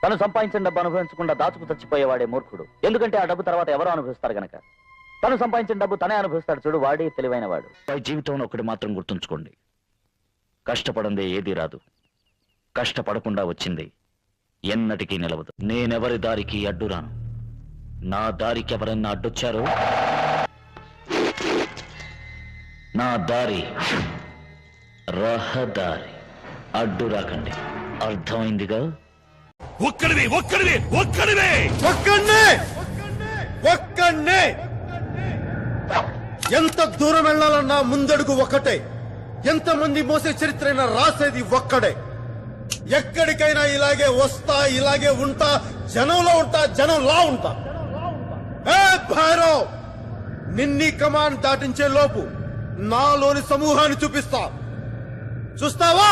తను సంపాదించిన డబ్బు అనుభవించకుండా దాచుకు చచ్చిపోయేవాడే మూర్ఖుడు. ఎందుకంటే ఆ డబ్బు తర్వాత ఎవరో అనుభవిస్తారు గనక. తను సంపాదించిన డబ్బు తనే అనుభవిస్తాడు చూడు, వాడే తెలివైన వాడు. జీవితంలో ఒకటి మాత్రం గుర్తుంచుకోండి, కష్టపడందే ఏదీ రాదు, కష్టపడకుండా వచ్చింది ఎన్నటికీ నిలవదు. నేనెవరి దారికి అడ్డురాను, నా దారికి ఎవరన్నా అడ్డొచ్చారో నా దారి రహదారి, అడ్డు రాకండి. అర్థమైందిగా? ఒక్కడివి ఒక్కడివి ఒక్కడివి ఒక్కడే ఎంత దూరం వెళ్ళాలన్నా ముందడుగు ఒక్కటే. ఎంతమంది మోసే చరిత్రైనా రాసేది ఒక్కడే. ఎక్కడికైనా ఇలాగే వస్తా, ఇలాగే ఉంటా, జనంలో ఉంటా, జనంలా ఉంటా. ఏ భైరవ్, నిన్ని కమాండ్ దాటించే లోపు నాలోని సమూహాన్ని చూపిస్తా. చూస్తావా?